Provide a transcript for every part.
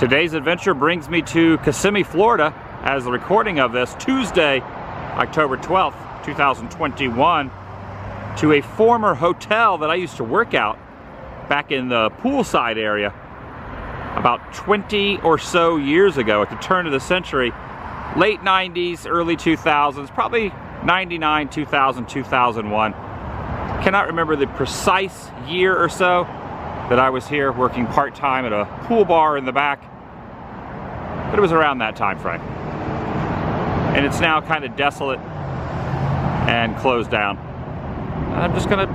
Today's adventure brings me to Kissimmee, Florida, as the recording of this, Tuesday, October 12th, 2021, to a former hotel that I used to work out back in the poolside area about 20 or so years ago, at the turn of the century, late 90s, early 2000s, probably 99, 2000, 2001. Cannot remember the precise year or so that I was here working part-time at a pool bar in the back, but it was around that time frame. And it's now kind of desolate and closed down. I'm just gonna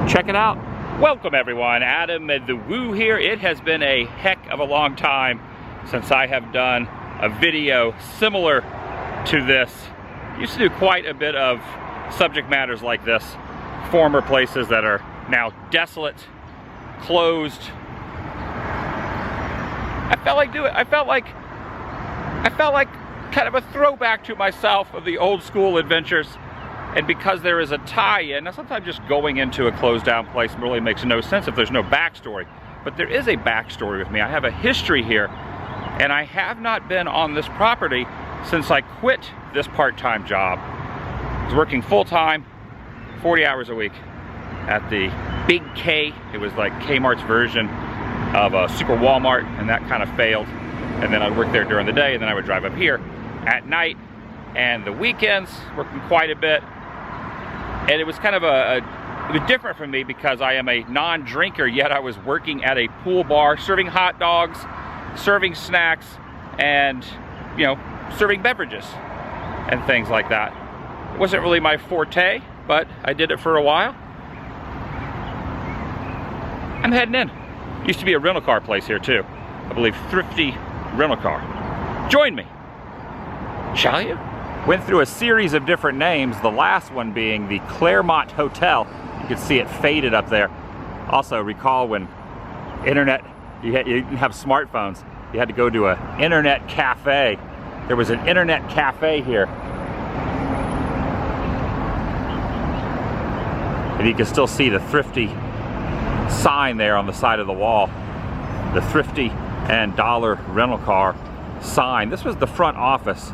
check it out. Welcome everyone, Adam the Woo here. It has been a heck of a long time since I have done a video similar to this. Used to do quite a bit of subject matters like this. Former places that are now desolate, closed. I felt like kind of a throwback to myself of the old school adventures. And because there is a tie-in, now sometimes just going into a closed down place really makes no sense if there's no backstory. But there is a backstory with me. I have a history here, and I have not been on this property since I quit this part-time job. I was working full-time, 40 hours a week at the Big K. It was like Kmart's version of a Super Walmart, and that kind of failed. And then I'd work there during the day, and then I would drive up here at night, and the weekends, working quite a bit. And it was kind of it was different for me because I am a non-drinker, yet I was working at a pool bar, serving hot dogs, serving snacks, and, you know, serving beverages and things like that. It wasn't really my forte, but I did it for a while. I'm heading in. Used to be a rental car place here too. I believe Thrifty Rental Car. Join me, shall you? Went through a series of different names, the last one being the Claremont Hotel. You can see it faded up there. Also recall when internet, you didn't have smartphones, you had to go to an internet cafe. There was an internet cafe here. And you can still see the Thrifty sign there on the side of the wall. The Thrifty and Dollar rental car sign. This was the front office.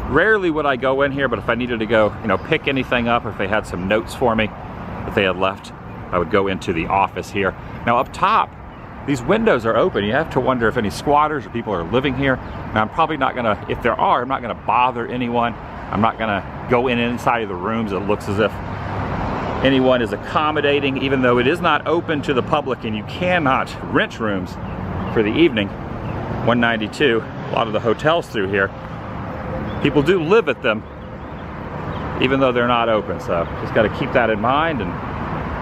Rarely would I go in here, but if I needed to go, you know, pick anything up, or if they had some notes for me that they had left, I would go into the office here. Now up top, these windows are open. You have to wonder if any squatters or people are living here. Now I'm probably not gonna, if there are, I'm not gonna bother anyone. I'm not gonna go inside of the rooms. It looks as if anyone is accommodating, even though it is not open to the public and you cannot rent rooms for the evening. 192, a lot of the hotels through here, people do live at them, even though they're not open. So just got to keep that in mind and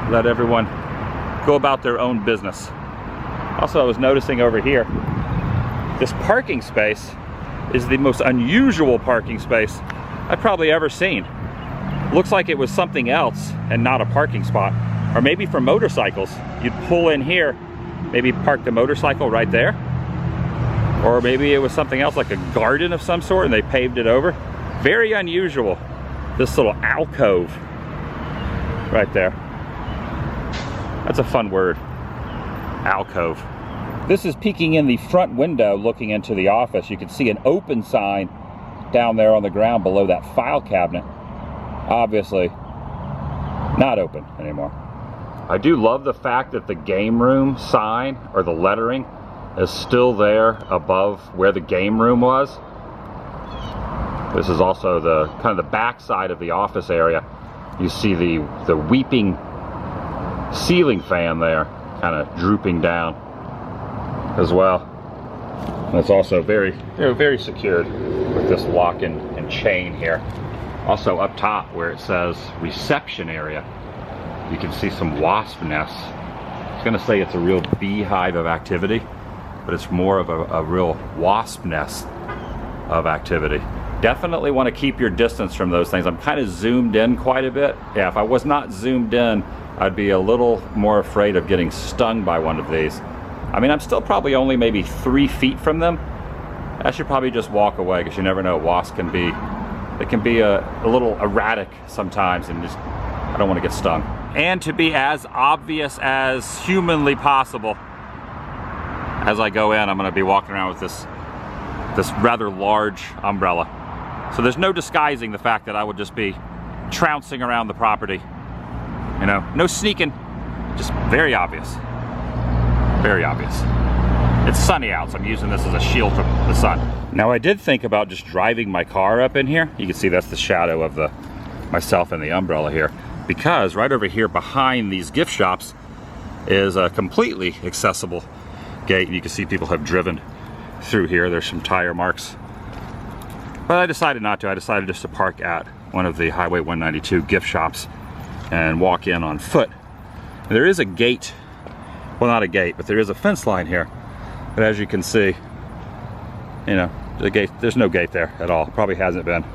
let everyone go about their own business. Also, I was noticing over here, this parking space is the most unusual parking space I've probably ever seen. Looks like it was something else and not a parking spot. Or maybe for motorcycles, you'd pull in here, maybe park the motorcycle right there. Or maybe it was something else, like a garden of some sort, and they paved it over. Very unusual, this little alcove right there. That's a fun word, alcove. This is peeking in the front window looking into the office. You can see an open sign down there on the ground below that file cabinet. Obviously not open anymore. I do love the fact that the game room sign, or the lettering, is still there above where the game room was. This is also the kind of the back side of the office area. You see the weeping ceiling fan there, kind of drooping down as well. And it's also very, very secured with this lock and chain here. Also up top where it says reception area, you can see some wasp nests. I was gonna say it's a real beehive of activity, but it's more of a real wasp nest of activity. Definitely want to keep your distance from those things. I'm kind of zoomed in quite a bit. Yeah, if I was not zoomed in, I'd be a little more afraid of getting stung by one of these. I mean, I'm still probably only maybe 3 feet from them. I should probably just walk away, because you never know, wasps can be, they can be a little erratic sometimes, and just, I don't want to get stung. And to be as obvious as humanly possible, as I go in, I'm going to be walking around with this rather large umbrella. So there's no disguising the fact that I would just be trouncing around the property. You know, no sneaking, just very obvious. Very obvious. It's sunny out, so I'm using this as a shield from the sun. Now I did think about just driving my car up in here. You can see that's the shadow of myself and the umbrella here. Because right over here behind these gift shops is a completely accessible gate. You can see people have driven through here. There's some tire marks. But I decided not to. I decided just to park at one of the Highway 192 gift shops and walk in on foot. There is a gate, well, not a gate, but there is a fence line here. But as you can see, you know, the gate, there's no gate there at all. Probably hasn't been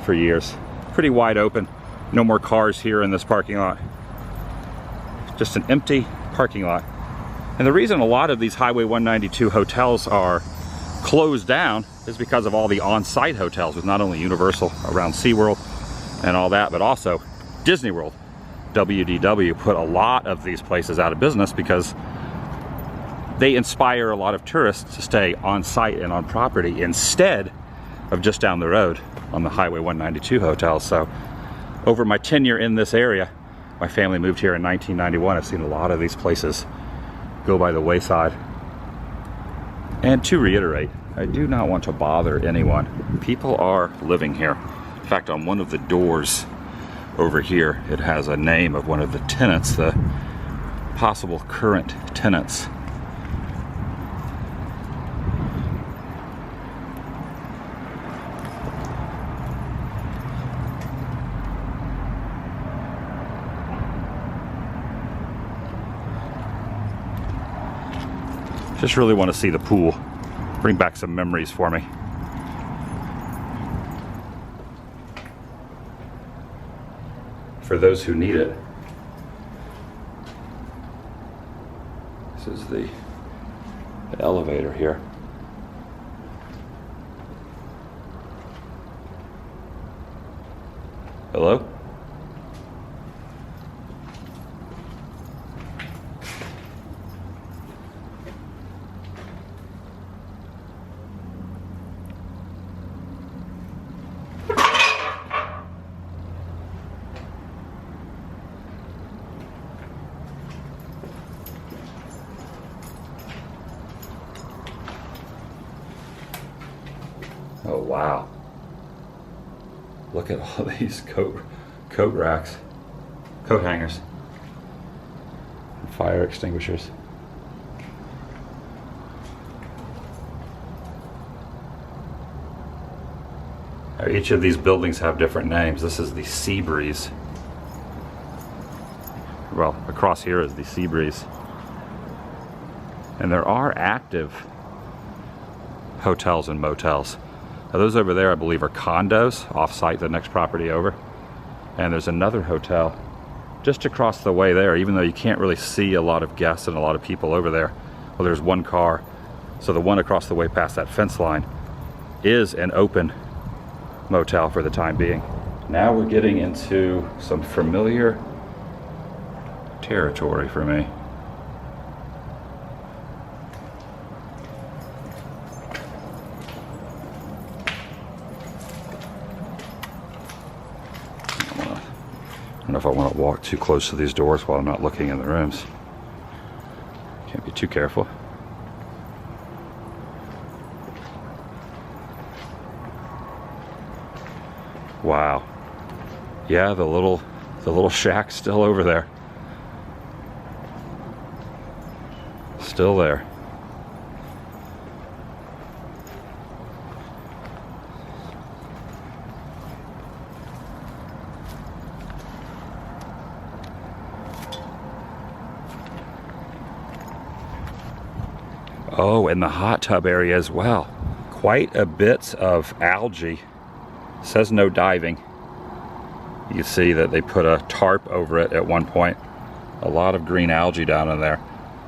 for years. Pretty wide open. No more cars here in this parking lot. Just an empty parking lot. And the reason a lot of these Highway 192 hotels are closed down is because of all the on-site hotels with not only Universal around SeaWorld and all that, but also Disney World. WDW put a lot of these places out of business because they inspire a lot of tourists to stay on site and on property instead of just down the road on the Highway 192 hotels. So over my tenure in this area, my family moved here in 1991. I've seen a lot of these places go by the wayside. And to reiterate, I do not want to bother anyone. People are living here. In fact, on one of the doors over here, it has a name of one of the tenants, the possible current tenants. Just really want to see the pool. Bring back some memories for me. For those who need it. This is the elevator here. Hello? Oh wow. Look at all these coat racks, coat hangers, and fire extinguishers. Now, each of these buildings have different names. This is the Seabreeze. Well, across here is the Seabreeze. And there are active hotels and motels. Now, those over there, I believe, are condos off-site, the next property over. And there's another hotel just across the way there, even though you can't really see a lot of guests and a lot of people over there. Well, there's one car. So the one across the way past that fence line is an open motel for the time being. Now we're getting into some familiar territory for me. I don't know if I want to walk too close to these doors while I'm not looking in the rooms. Can't be too careful. Wow. Yeah, the little shack's still over there. Still there. Oh, and the hot tub area as well. Quite a bit of algae. It says no diving. You can see that they put a tarp over it at one point. A lot of green algae down in there.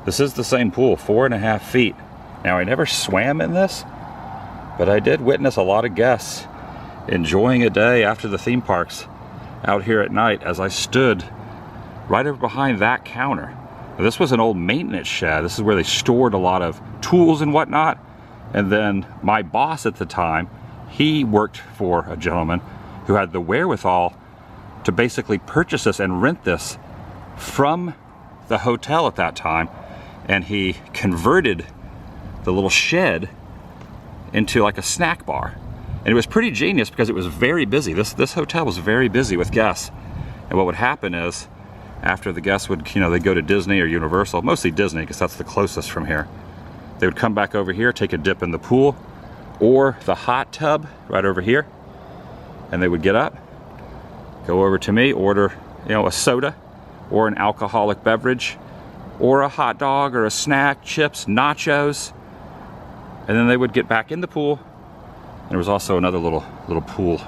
This is the same pool, 4.5 feet. Now, I never swam in this, but I did witness a lot of guests enjoying a day after the theme parks out here at night as I stood right over behind that counter This was an old maintenance shed. This is where they stored a lot of tools and whatnot. And then my boss at the time, he worked for a gentleman who had the wherewithal to basically purchase this and rent this from the hotel at that time. And he converted the little shed into like a snack bar. And it was pretty genius because it was very busy. This hotel was very busy with guests. And what would happen is, after the guests would, they'd go to Disney or Universal, mostly Disney because that's the closest from here. They would come back over here, take a dip in the pool or the hot tub right over here. And they would get up, go over to me, order, a soda or an alcoholic beverage or a hot dog or a snack, chips, nachos. And then they would get back in the pool. And there was also another little pool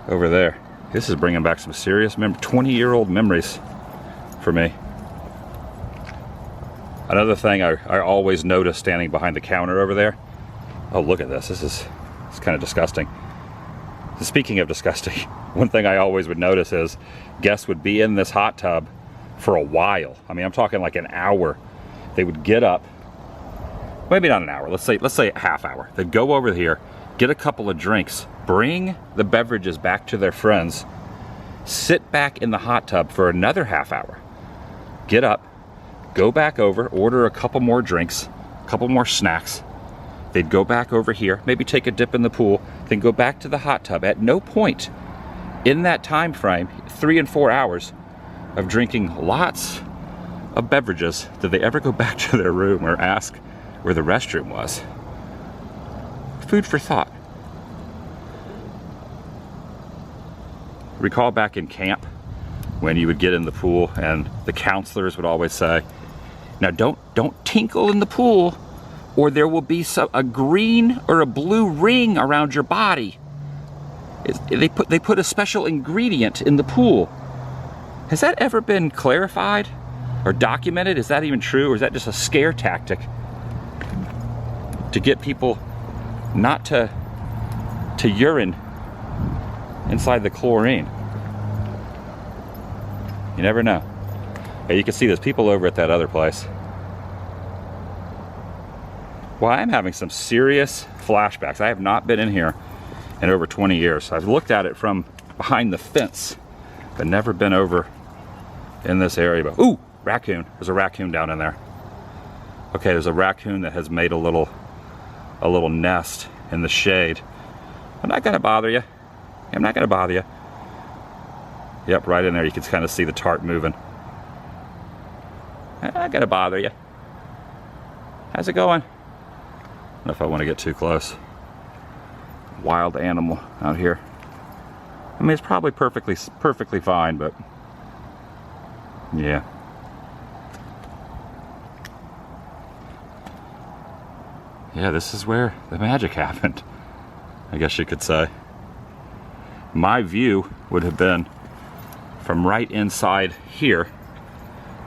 over there. This is bringing back some serious 20-year-old memories for me. Another thing I always notice standing behind the counter over there. Oh, look at this. It's kind of disgusting. Speaking of disgusting, one thing I always would notice is guests would be in this hot tub for a while. I mean, I'm talking like an hour. They would get up, maybe not an hour, let's say a half hour. They'd go over here, get a couple of drinks, bring the beverages back to their friends, sit back in the hot tub for another half hour, get up, go back over, order a couple more drinks, a couple more snacks. They'd go back over here, maybe take a dip in the pool, then go back to the hot tub. At no point in that time frame, 3 and 4 hours of drinking lots of beverages, did they ever go back to their room or ask where the restroom was. Food for thought. Recall back in camp when you would get in the pool and the counselors would always say, now don't tinkle in the pool or there will be a green or a blue ring around your body. They put a special ingredient in the pool. Has that ever been clarified or documented? Is that even true, or is that just a scare tactic to get people not to urine inside the chlorine? You never know. Yeah, you can see there's people over at that other place. Well, I'm having some serious flashbacks. I have not been in here in over 20 years. I've looked at it from behind the fence, but never been over in this area. But ooh, raccoon. There's a raccoon down in there. Okay, there's a raccoon that has made a little nest in the shade. I'm not gonna bother you. I'm not gonna bother you. Yep, right in there. You can kind of see the tarp moving. I'm not gonna bother you. How's it going? I don't know if I want to get too close. Wild animal out here. I mean, it's probably perfectly fine, but yeah. Yeah, this is where the magic happened, I guess you could say. My view would have been from right inside here,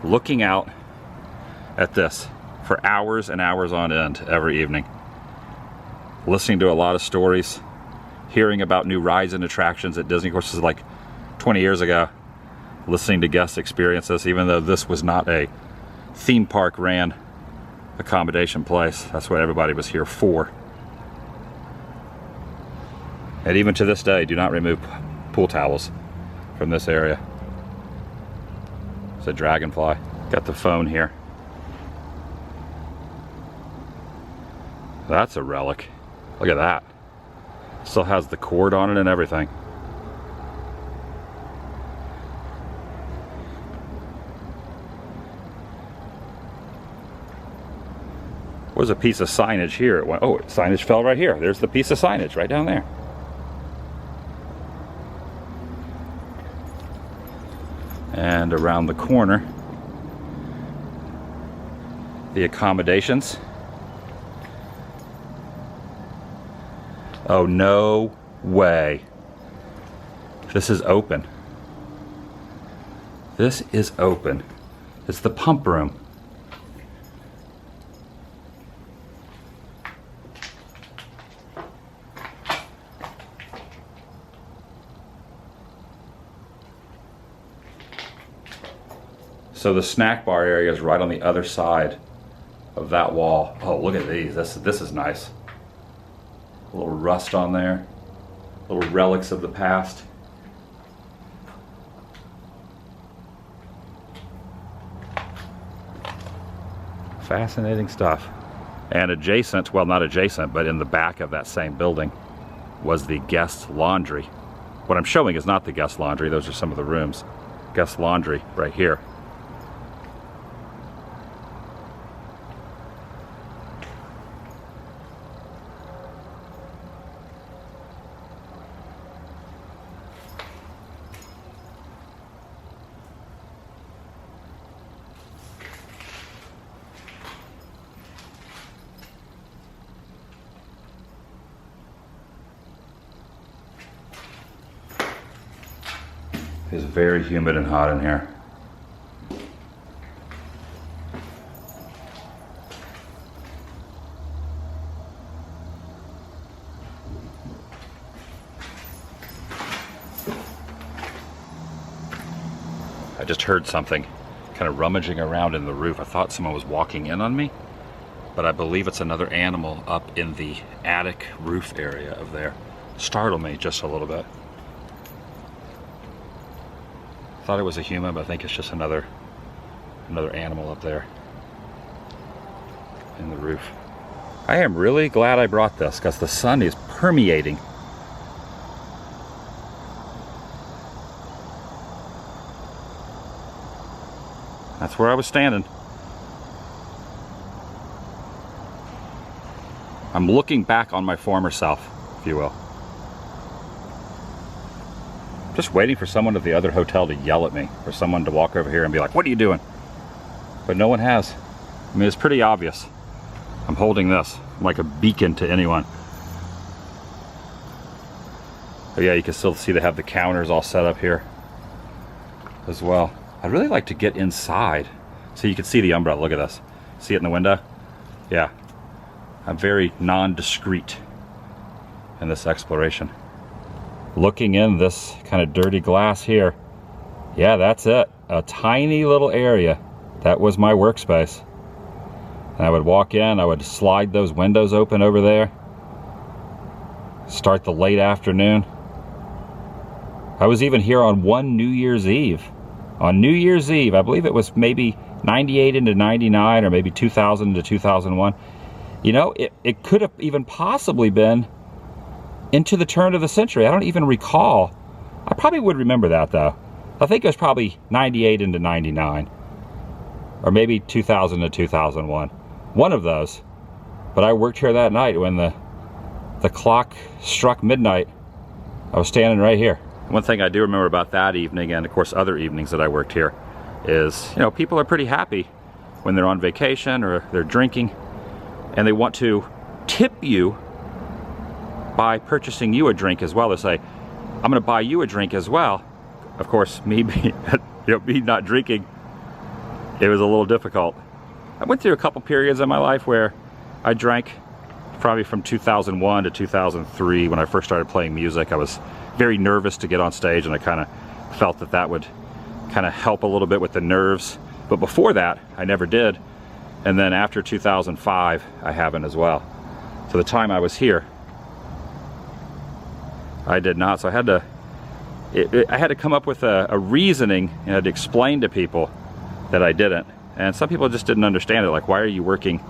looking out at this for hours and hours on end every evening. Listening to a lot of stories, hearing about new rides and attractions at Disney. Of course, this is like 20 years ago. Listening to guest experiences, even though this was not a theme park ran accommodation place. That's what everybody was here for. And even to this day, do not remove pool towels from this area. It's a dragonfly. Got the phone here. That's a relic. Look at that. Still has the cord on it and everything. Was a piece of signage here. It went, oh, signage fell right here. There's the piece of signage right down there. And around the corner, the accommodations. Oh, no way. This is open. This is open. It's the pump room. So the snack bar area is right on the other side of that wall. Oh, look at these. This is nice. A little rust on there. Little relics of the past. Fascinating stuff. And adjacent, well, not adjacent, but in the back of that same building was the guest laundry. What I'm showing is not the guest laundry. Those are some of the rooms. Guest laundry right here. It's very humid and hot in here. I just heard something kind of rummaging around in the roof. I thought someone was walking in on me, but I believe it's another animal up in the attic roof area of there. Startled me just a little bit. Thought it was a human, but I think it's just another animal up there in the roof. I am really glad I brought this because the sun is permeating. That's where I was standing. I'm looking back on my former self, if you will. Just waiting for someone at the other hotel to yell at me, or someone to walk over here and be like, what are you doing? But no one has. I mean, it's pretty obvious. I'm holding this like a beacon to anyone. Oh yeah, you can still see they have the counters all set up here as well. I'd really like to get inside so you can see the umbrella. Look at this. See it in the window? Yeah. I'm very non-discreet in this exploration. Looking in this kind of dirty glass here, yeah, that's it. A tiny little area. That was my workspace. And I would walk in, I would slide those windows open over there, start the late afternoon. I was even here on one New Year's Eve. On New Year's Eve, I believe it was maybe 98 into 99 or maybe 2000 to 2001. You know, it could have even possibly been into the turn of the century. I don't even recall. I probably would remember that though. I think it was probably 98 into 99. Or maybe 2000 to 2001. One of those. But I worked here that night when the clock struck midnight. I was standing right here. One thing I do remember about that evening, and of course other evenings that I worked here, is, you know, people are pretty happy when they're on vacation or they're drinking and they want to tip you by purchasing you a drink as well. They say, I'm gonna buy you a drink as well. Of course, me not drinking, it was a little difficult. I went through a couple periods in my life where I drank, probably from 2001 to 2003 when I first started playing music. I was very nervous to get on stage, and I kind of felt that that would kind of help a little bit with the nerves. But before that, I never did. And then after 2005, I haven't as well. So the time I was here, I did not. So I had to come up with a reasoning, and I had to explain to people that I didn't. And some people just didn't understand it. Like, why are you working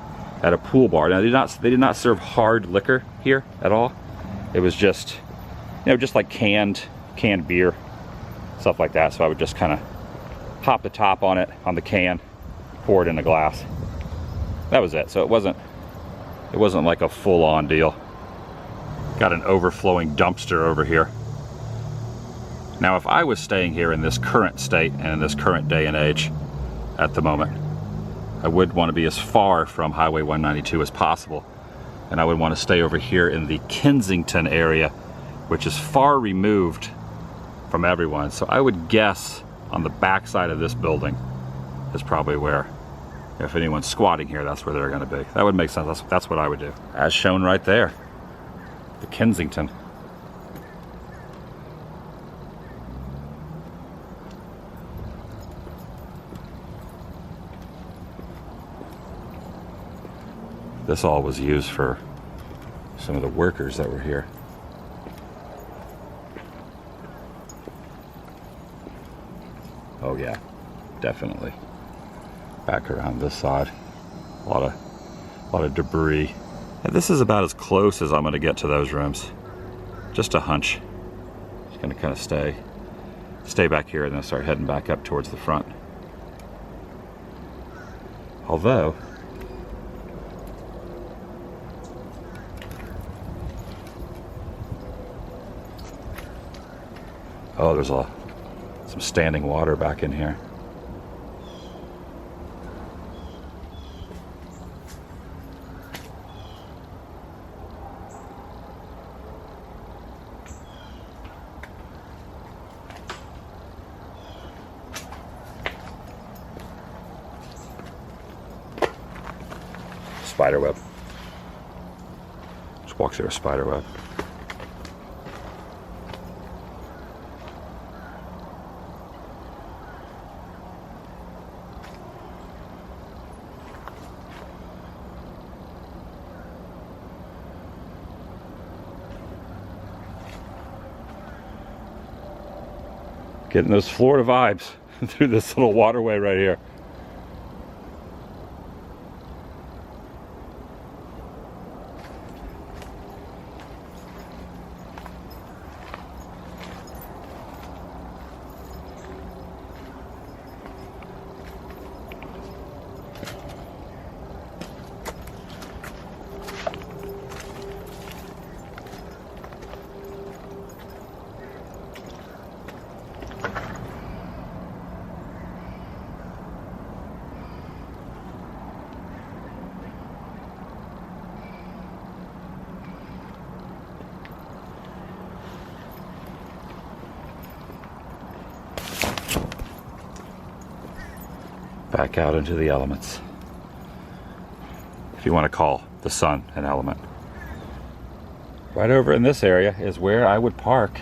at a pool bar? Now, they did not serve hard liquor here at all. It was just, you know, just like canned beer, stuff like that. So I would just kind of pop the top on it, on the can, pour it in a glass. That was it. So it wasn't like a full-on deal. Got an overflowing dumpster over here. Now, if I was staying here in this current state and in this current day and age at the moment, I would want to be as far from Highway 192 as possible. And I would want to stay over here in the Kensington area, which is far removed from everyone. So I would guess on the back side of this building is probably where, if anyone's squatting here, that's where they're going to be. That would make sense. That's what I would do. As shown right there, the Kensington. This all was used for some of the workers that were here. Oh yeah, definitely. Back around this side, a lot of debris. And this is about as close as I'm going to get to those rooms. Just a hunch. Just going to kind of stay back here and then start heading back up towards the front. Although, oh, there's some standing water back in here. Spider web. Just walk through a spider web. Getting those Florida vibes through this little waterway right here. Back out into the elements. If you want to call the sun an element. Right over in this area is where I would park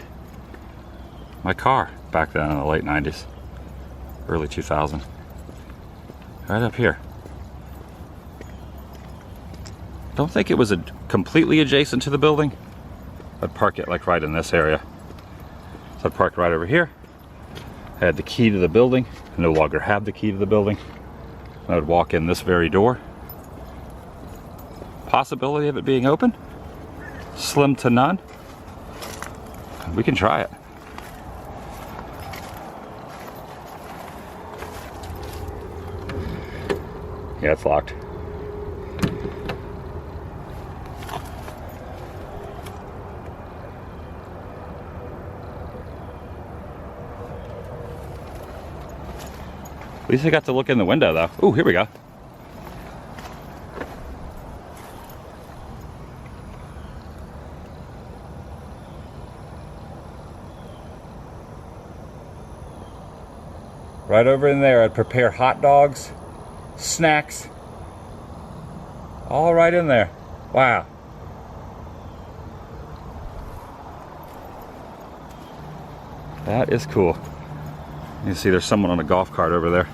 my car back then in the late 90s, early 2000. Right up here. Don't think it was completely adjacent to the building. I'd park it like right in this area. So I'd park right over here. I had the key to the building. I no longer have the key to the building. I would walk in this very door. Possibility of it being open? Slim to none. We can try it. Yeah, it's locked. At least I got to look in the window though. Ooh, here we go. Right over in there, I'd prepare hot dogs, snacks, all right in there. Wow. That is cool. You can see there's someone on a golf cart over there.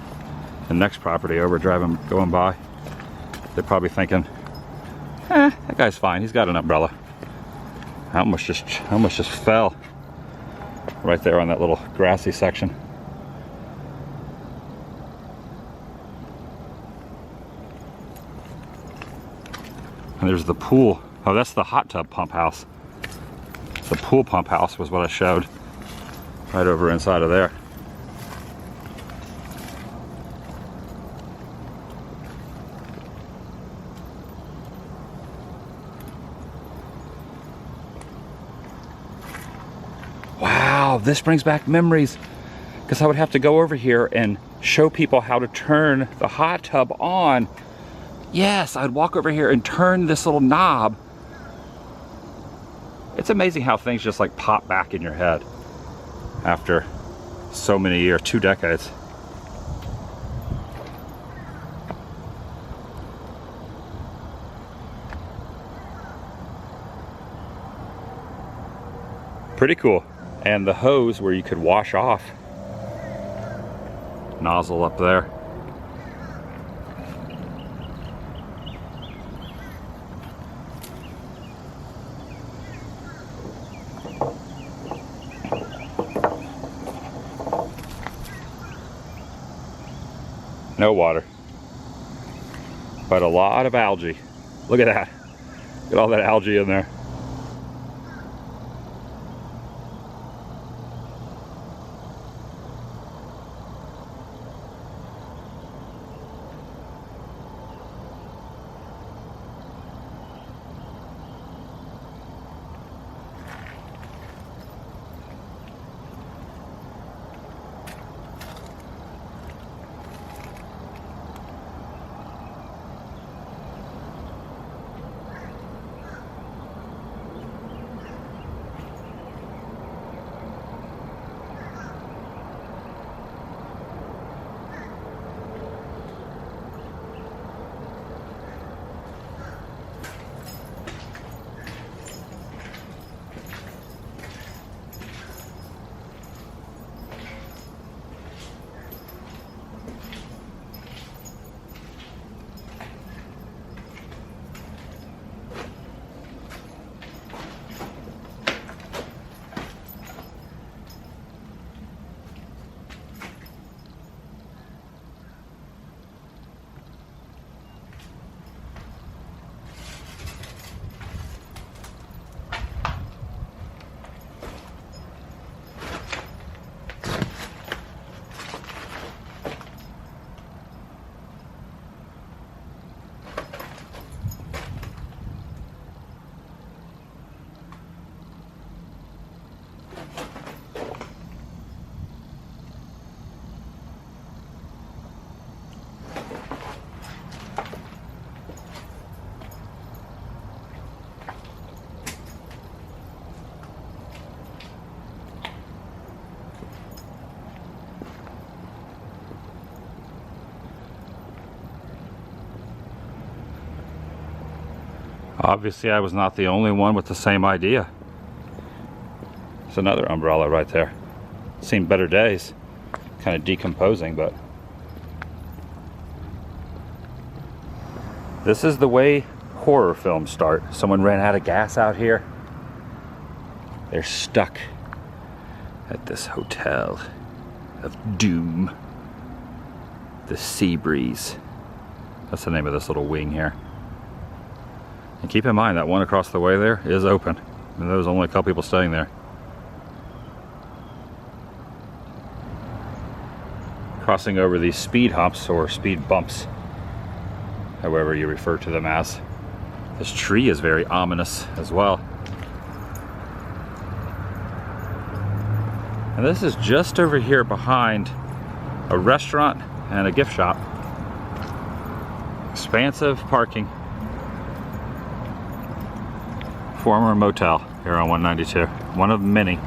The next property over, going by. They're probably thinking, that guy's fine, he's got an umbrella. I almost just fell right there on that little grassy section. And there's the pool. Oh, that's the hot tub pump house. The pool pump house was what I showed. Right over inside of there. Wow, this brings back memories. Because I would have to go over here and show people how to turn the hot tub on. Yes, I'd walk over here and turn this little knob. It's amazing how things just like pop back in your head after so many years, 2 decades. Pretty cool. And the hose where you could wash off. Nozzle up there. No water. But a lot of algae. Look at that. Look at all that algae in there. Obviously, I was not the only one with the same idea. There's another umbrella right there. Seen better days. Kind of decomposing, but this is the way horror films start. Someone ran out of gas out here. They're stuck at this hotel of doom. The Sea Breeze. That's the name of this little wing here. And keep in mind that one across the way there is open. And there's only a couple people staying there. Crossing over these speed humps or speed bumps, however you refer to them as. This tree is very ominous as well. And this is just over here behind a restaurant and a gift shop. Expansive parking. Former motel here on 192. One of many.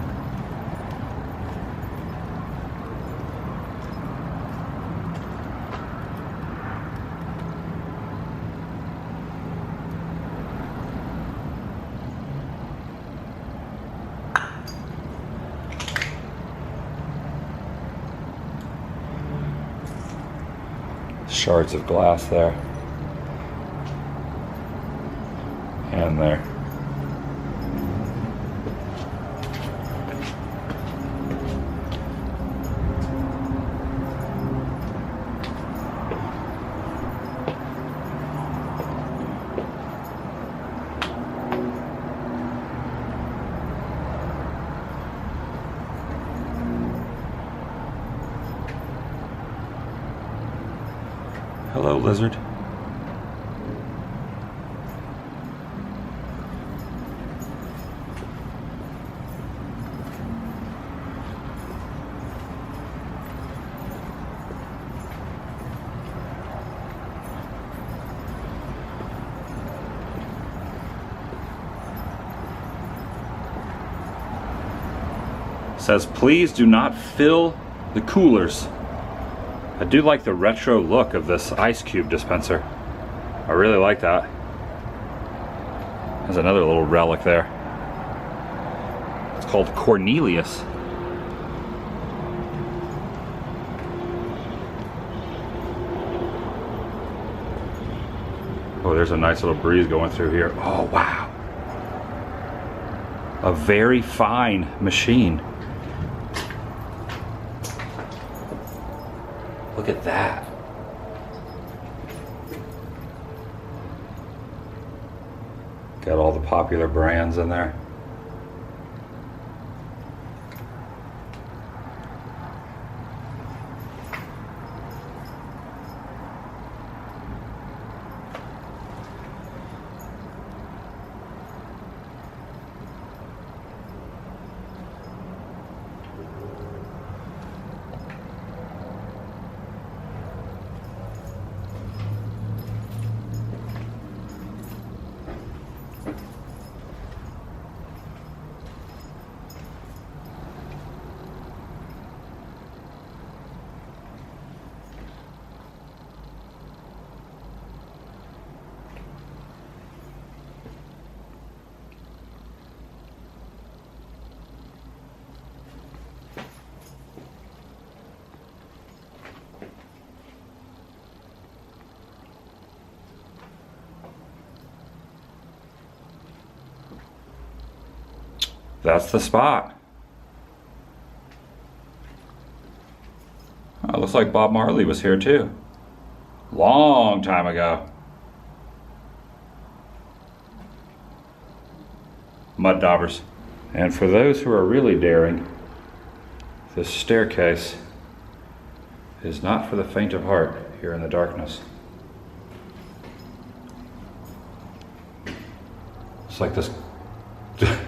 Shards of glass there. And there. Hello, lizard. Says, please do not fill the coolers. I do like the retro look of this ice cube dispenser. I really like that. There's another little relic there. It's called Cornelius. Oh, there's a nice little breeze going through here. Oh, wow. A very fine machine. Look at that. Got all the popular brands in there. That's the spot. Oh, looks like Bob Marley was here too. Long time ago. Mud daubers. And for those who are really daring, this staircase is not for the faint of heart here in the darkness. It's like this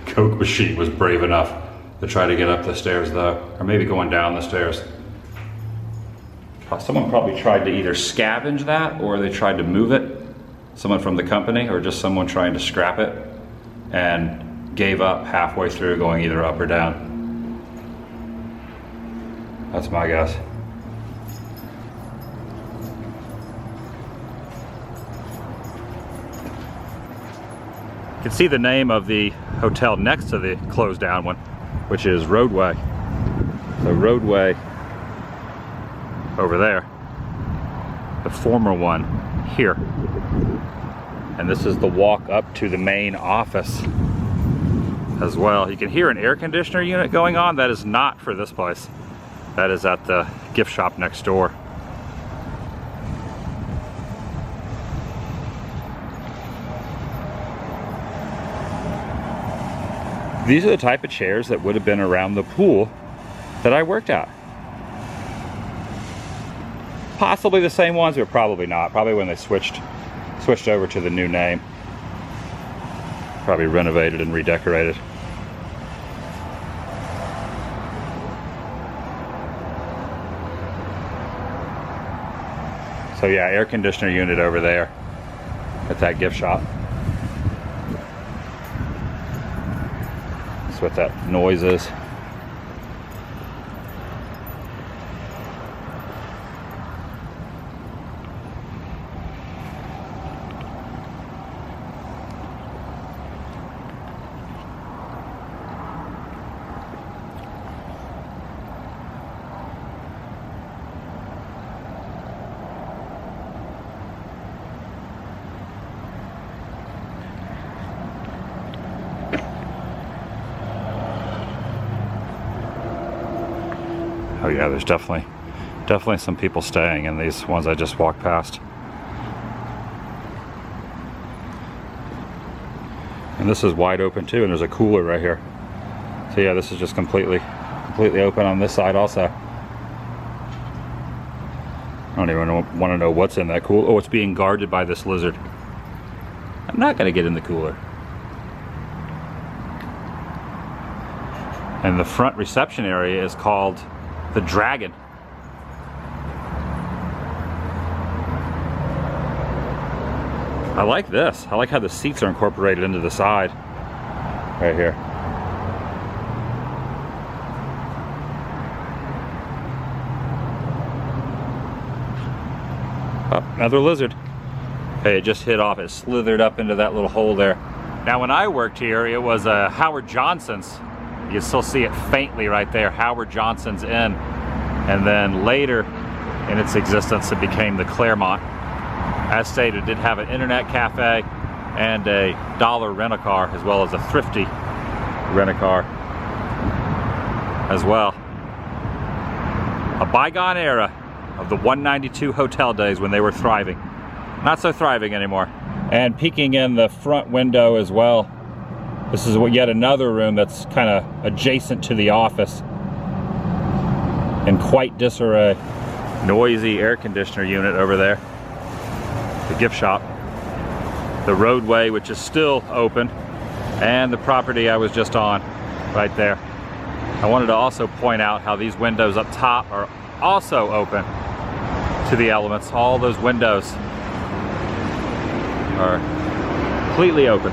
Coke machine was brave enough to try to get up the stairs though, or maybe going down the stairs. Someone probably tried to either scavenge that or they tried to move it. Someone from the company or just someone trying to scrap it and gave up halfway through going either up or down. That's my guess. You can see the name of the hotel next to the closed down one, which is Roadway. So Roadway over there, the former one here. And this is the walk up to the main office as well. You can hear an air conditioner unit going on. That is not for this place. That is at the gift shop next door. These are the type of chairs that would have been around the pool that I worked at. Possibly the same ones, but probably not. Probably when they switched over to the new name. Probably renovated and redecorated. So yeah, air conditioner unit over there at that gift shop. That's what that noise is. Oh yeah, there's definitely some people staying in these ones I just walked past. And this is wide open too, and there's a cooler right here. So yeah, this is just completely open on this side also. I don't even want to know what's in that cooler. Oh, it's being guarded by this lizard. I'm not gonna get in the cooler. And the front reception area is called the Dragon. I like this. I like how the seats are incorporated into the side right here. Oh, another lizard. Hey, it just hit off. It slithered up into that little hole there. Now when I worked here, it was Howard Johnson's. You can still see it faintly right there, Howard Johnson's Inn. And then later in its existence, it became the Claremont. As stated, it did have an internet cafe and a dollar rent-a-car, as well as a thrifty rent-a-car as well. A bygone era of the 192 hotel days when they were thriving. Not so thriving anymore. And peeking in the front window as well, this is yet another room that's kind of adjacent to the office in quite disarray. Noisy air conditioner unit over there. The gift shop. The Roadway, which is still open, and the property I was just on right there. I wanted to also point out how these windows up top are also open to the elements. All those windows are completely open.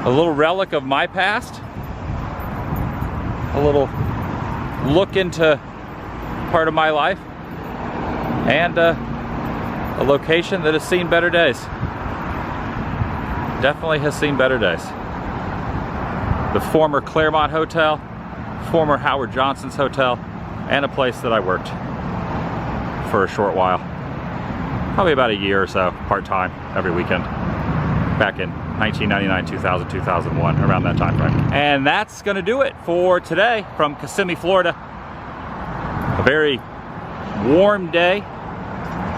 A little relic of my past. A little look into part of my life. And a location that has seen better days. Definitely has seen better days. The former Claremont Hotel, former Howard Johnson's Hotel, and a place that I worked for a short while. Probably about a year or so, part-time, every weekend. Back in 1999, 2000, 2001, around that time frame. And that's gonna do it for today from Kissimmee, Florida. A very warm day.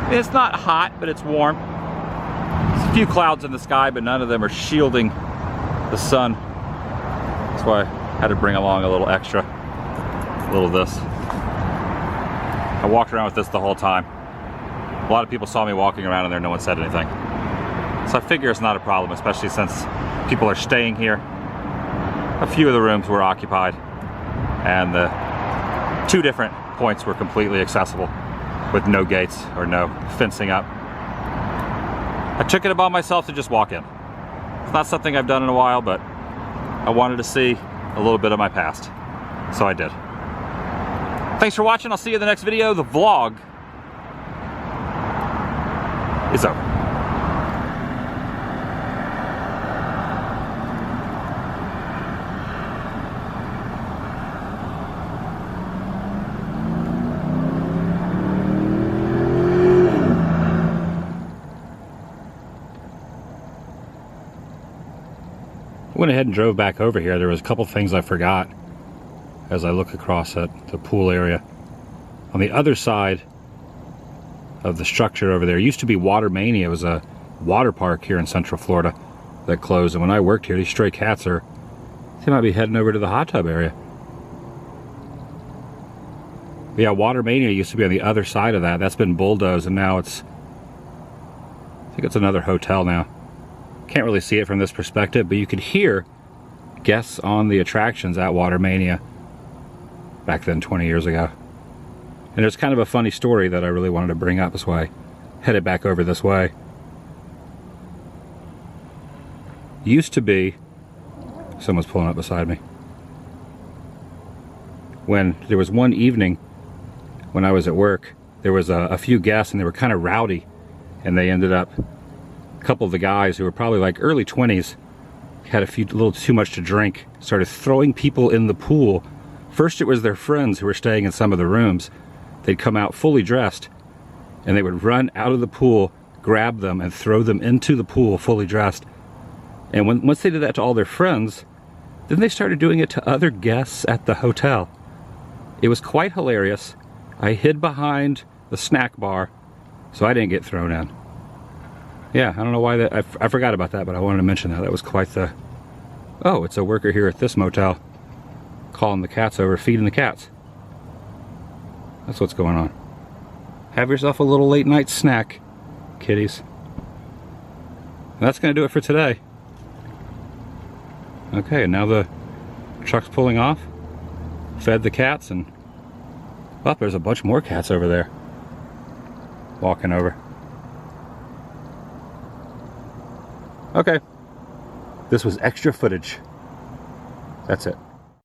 It's not hot, but it's warm. There's a few clouds in the sky, but none of them are shielding the sun. That's why I had to bring along a little extra, a little of this. I walked around with this the whole time. A lot of people saw me walking around in there, no one said anything. So I figure it's not a problem, especially since people are staying here. A few of the rooms were occupied, and the 2 different points were completely accessible with no gates or no fencing up. I took it upon myself to just walk in. It's not something I've done in a while, but I wanted to see a little bit of my past, so I did. Thanks for watching. I'll see you in the next video. The vlog is over. Went ahead and drove back over here. There was a couple things I forgot as I look across at the pool area. On the other side of the structure over there used to be Watermania. It was a water park here in Central Florida that closed, and when I worked here, these stray cats they might be heading over to the hot tub area. But yeah, Watermania used to be on the other side of that. That's been bulldozed, and now I think it's another hotel now. Can't really see it from this perspective, but you could hear guests on the attractions at Watermania back then 20 years ago. And there's kind of a funny story that I really wanted to bring up, so I headed back over this way. Used to be, someone's pulling up beside me, when there was one evening when I was at work, there was a few guests and they were kind of rowdy, and they ended up, a couple of the guys who were probably like early 20s, had a little too much to drink, started throwing people in the pool. First it was their friends who were staying in some of the rooms. They'd come out fully dressed, and they would run out of the pool, grab them, and throw them into the pool fully dressed. And once they did that to all their friends, then they started doing it to other guests at the hotel. It was quite hilarious. I hid behind the snack bar, so I didn't get thrown in. Yeah, I don't know why that, I forgot about that, but I wanted to mention that. That was quite the, oh, it's a worker here at this motel calling the cats over, feeding the cats. That's what's going on. Have yourself a little late night snack, kitties. And that's going to do it for today. Okay, and now the truck's pulling off. Fed the cats, and oh, there's a bunch more cats over there walking over. Okay, this was extra footage. That's it.